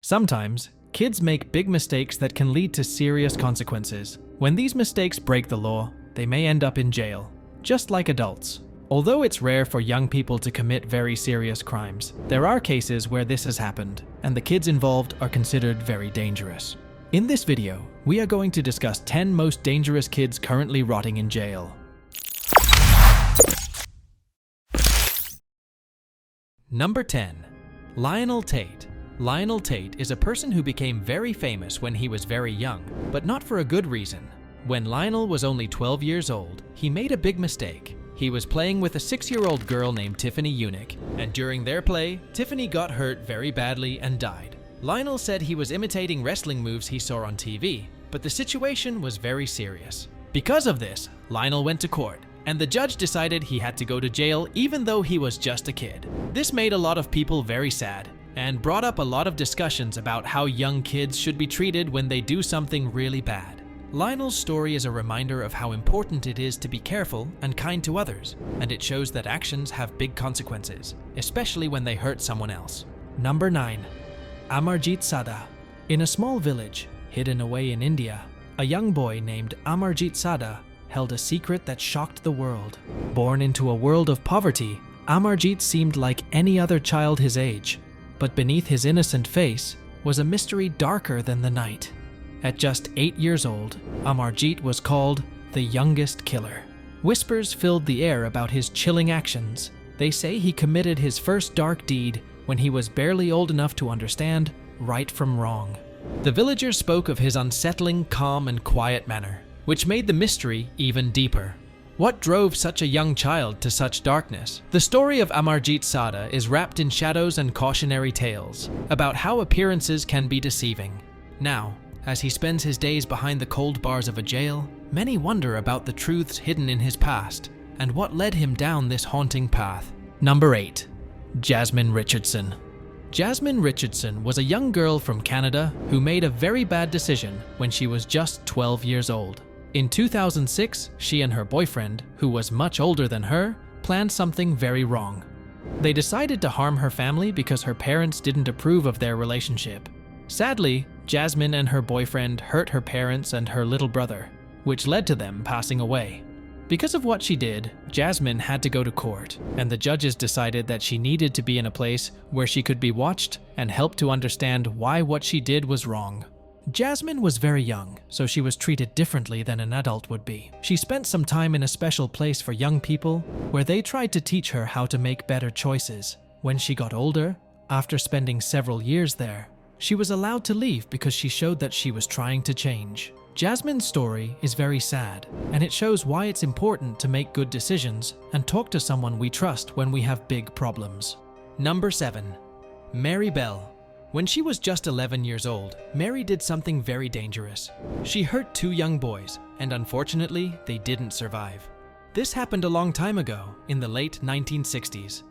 Sometimes, kids make big mistakes that can lead to serious consequences. When these mistakes break the law, they may end up in jail, just like adults. Although it's rare for young people to commit very serious crimes, there are cases where this has happened, and the kids involved are considered very dangerous. In this video, we are going to discuss 10 most dangerous kids currently rotting in jail. Number 10. Lionel Tate. Lionel Tate is a person who became very famous when he was very young, but not for a good reason. When Lionel was only 12 years old, he made a big mistake. He was playing with a 6-year-old girl named Tiffany Eunuch, and during their play, Tiffany got hurt very badly and died. Lionel said he was imitating wrestling moves he saw on TV, but the situation was very serious. Because of this, Lionel went to court, and the judge decided he had to go to jail even though he was just a kid. This made a lot of people very sad, and brought up a lot of discussions about how young kids should be treated when they do something really bad. Lionel's story is a reminder of how important it is to be careful and kind to others, and it shows that actions have big consequences, especially when they hurt someone else. Number 9. Amarjit Sada. In a small village, hidden away in India, a young boy named Amarjit Sada held a secret that shocked the world. Born into a world of poverty, Amarjit seemed like any other child his age, but beneath his innocent face was a mystery darker than the night. At just 8 years old, Amarjit was called the youngest killer. Whispers filled the air about his chilling actions. They say he committed his first dark deed when he was barely old enough to understand right from wrong. The villagers spoke of his unsettling, calm, and quiet manner, which made the mystery even deeper. What drove such a young child to such darkness? The story of Amarjit Sada is wrapped in shadows and cautionary tales about how appearances can be deceiving. Now, as he spends his days behind the cold bars of a jail, many wonder about the truths hidden in his past and what led him down this haunting path. Number 8. Jasmine Richardson. Jasmine Richardson was a young girl from Canada who made a very bad decision when she was just 12 years old. In 2006, she and her boyfriend, who was much older than her, planned something very wrong. They decided to harm her family because her parents didn't approve of their relationship. Sadly, Jasmine and her boyfriend hurt her parents and her little brother, which led to them passing away. Because of what she did, Jasmine had to go to court, and the judges decided that she needed to be in a place where she could be watched and helped to understand why what she did was wrong. Jasmine was very young, so she was treated differently than an adult would be. She spent some time in a special place for young people where they tried to teach her how to make better choices. When she got older, after spending several years there, she was allowed to leave because she showed that she was trying to change. Jasmine's story is very sad, and it shows why it's important to make good decisions and talk to someone we trust when we have big problems. Number 7. Mary Bell. When she was just 11 years old, Mary did something very dangerous. She hurt 2 young boys, and unfortunately, they didn't survive. This happened a long time ago, in the late 1960s.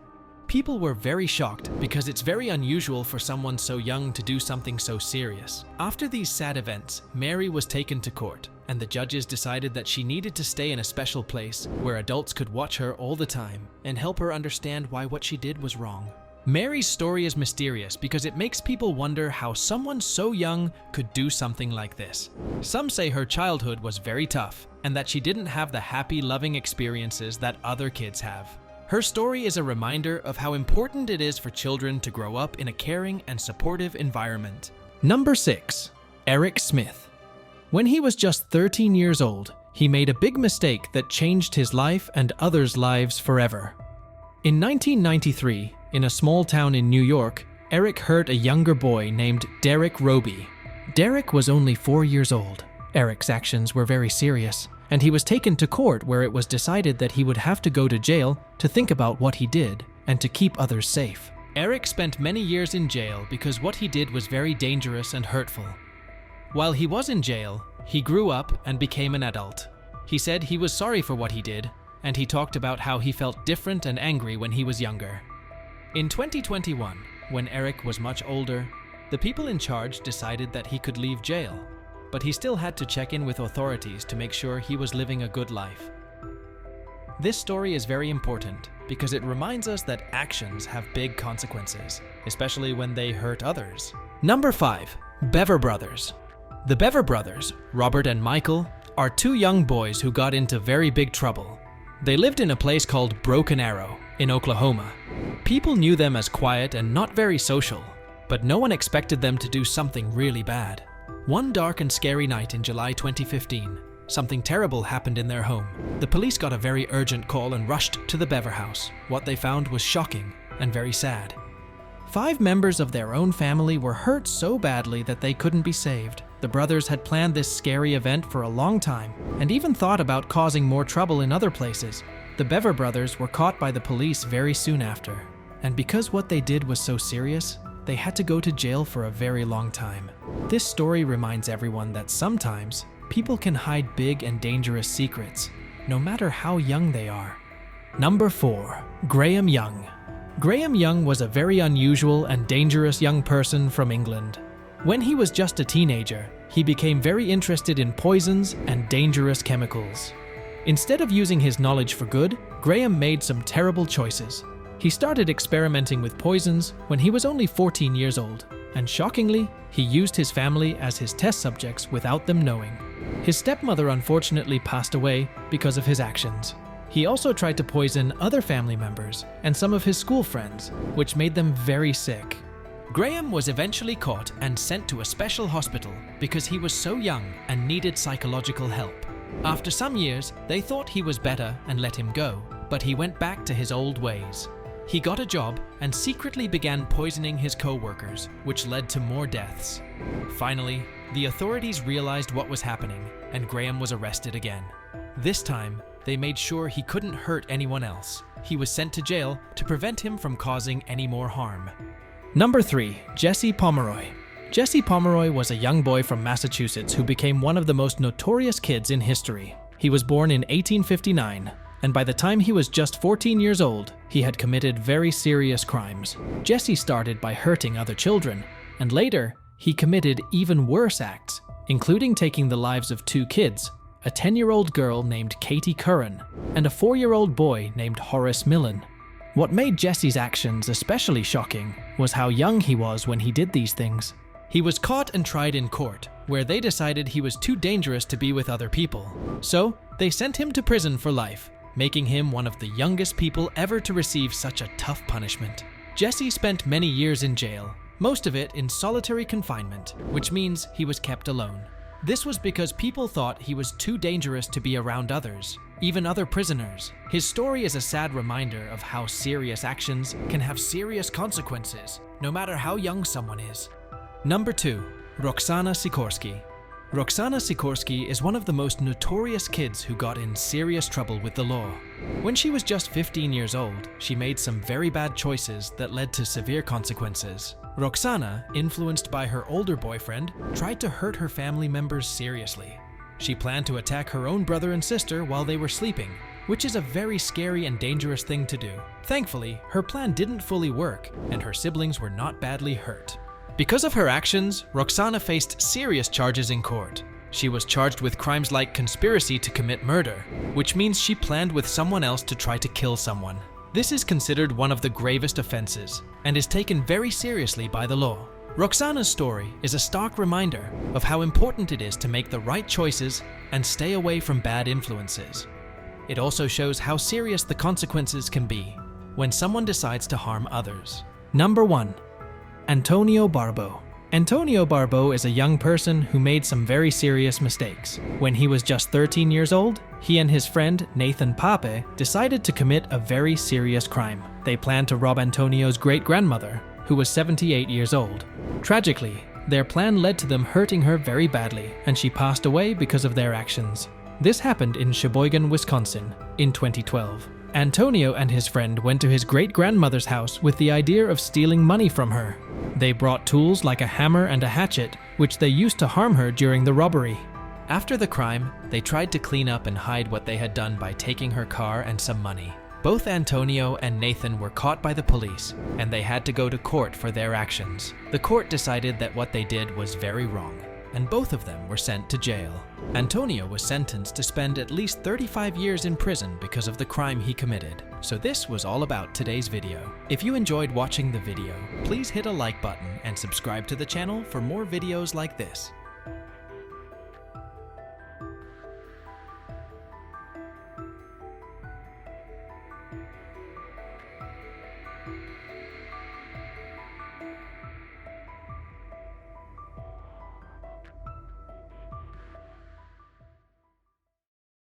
People were very shocked because it's very unusual for someone so young to do something so serious. After these sad events, Mary was taken to court, and the judges decided that she needed to stay in a special place where adults could watch her all the time and help her understand why what she did was wrong. Mary's story is mysterious because it makes people wonder how someone so young could do something like this. Some say her childhood was very tough and that she didn't have the happy, loving experiences that other kids have. Her story is a reminder of how important it is for children to grow up in a caring and supportive environment. Number 6. Eric Smith. When he was just 13 years old, he made a big mistake that changed his life and others' lives forever. In 1993, in a small town in New York, Eric hurt a younger boy named Derek Roby. Derek was only 4 years old. Eric's actions were very serious, and he was taken to court where it was decided that he would have to go to jail to think about what he did and to keep others safe. Eric spent many years in jail because what he did was very dangerous and hurtful. While he was in jail, he grew up and became an adult. He said he was sorry for what he did, and he talked about how he felt different and angry when he was younger. In 2021, when Eric was much older, the people in charge decided that he could leave jail, but he still had to check in with authorities to make sure he was living a good life. This story is very important because it reminds us that actions have big consequences, especially when they hurt others. Number 5. Bever Brothers. The Bever brothers, Robert and Michael, are two young boys who got into very big trouble. They lived in a place called Broken Arrow in Oklahoma. People knew them as quiet and not very social, but no one expected them to do something really bad. One dark and scary night in July 2015, something terrible happened in their home. The police got a very urgent call and rushed to the Bever house. What they found was shocking and very sad. 5 members of their own family were hurt so badly that they couldn't be saved. The brothers had planned this scary event for a long time and even thought about causing more trouble in other places. The Bever brothers were caught by the police very soon after. And because what they did was so serious, they had to go to jail for a very long time. This story reminds everyone that sometimes people can hide big and dangerous secrets, no matter how young they are. Number 4. Graham Young. Graham Young was a very unusual and dangerous young person from England. When he was just a teenager, he became very interested in poisons and dangerous chemicals. Instead of using his knowledge for good, Graham made some terrible choices. He started experimenting with poisons when he was only 14 years old, and shockingly, he used his family as his test subjects without them knowing. His stepmother unfortunately passed away because of his actions. He also tried to poison other family members and some of his school friends, which made them very sick. Graham was eventually caught and sent to a special hospital because he was so young and needed psychological help. After some years, they thought he was better and let him go, but he went back to his old ways. He got a job and secretly began poisoning his co-workers, which led to more deaths. Finally, the authorities realized what was happening, and Graham was arrested again. This time, they made sure he couldn't hurt anyone else. He was sent to jail to prevent him from causing any more harm. Number 3. Jesse Pomeroy. Jesse Pomeroy was a young boy from Massachusetts who became one of the most notorious kids in history. He was born in 1859, and by the time he was just 14 years old, he had committed very serious crimes. Jesse started by hurting other children, and later, he committed even worse acts, including taking the lives of 2 kids, a 10-year-old girl named Katie Curran and a 4-year-old boy named Horace Millen. What made Jesse's actions especially shocking was how young he was when he did these things. He was caught and tried in court, where they decided he was too dangerous to be with other people. So, they sent him to prison for life, making him one of the youngest people ever to receive such a tough punishment. Jesse spent many years in jail, most of it in solitary confinement, which means he was kept alone. This was because people thought he was too dangerous to be around others, even other prisoners. His story is a sad reminder of how serious actions can have serious consequences, no matter how young someone is. Number 2. Roxana Sikorsky. Roxana Sikorsky is one of the most notorious kids who got in serious trouble with the law. When she was just 15 years old, she made some very bad choices that led to severe consequences. Roxana, influenced by her older boyfriend, tried to hurt her family members seriously. She planned to attack her own brother and sister while they were sleeping, which is a very scary and dangerous thing to do. Thankfully, her plan didn't fully work, and her siblings were not badly hurt. Because of her actions, Roxana faced serious charges in court. She was charged with crimes like conspiracy to commit murder, which means she planned with someone else to try to kill someone. This is considered one of the gravest offenses, and is taken very seriously by the law. Roxana's story is a stark reminder of how important it is to make the right choices and stay away from bad influences. It also shows how serious the consequences can be when someone decides to harm others. Number 1. Antonio Barbeau. Antonio Barbeau is a young person who made some very serious mistakes. When he was just 13 years old, he and his friend Nathan Pape decided to commit a very serious crime. They planned to rob Antonio's great-grandmother, who was 78 years old. Tragically, their plan led to them hurting her very badly, and she passed away because of their actions. This happened in Sheboygan, Wisconsin, in 2012. Antonio and his friend went to his great-grandmother's house with the idea of stealing money from her. They brought tools like a hammer and a hatchet, which they used to harm her during the robbery. After the crime, they tried to clean up and hide what they had done by taking her car and some money. Both Antonio and Nathan were caught by the police, and they had to go to court for their actions. The court decided that what they did was very wrong. and both of them were sent to jail. Antonio was sentenced to spend at least 35 years in prison because of the crime he committed. So this was all about today's video. If you enjoyed watching the video, please hit a like button and subscribe to the channel for more videos like this.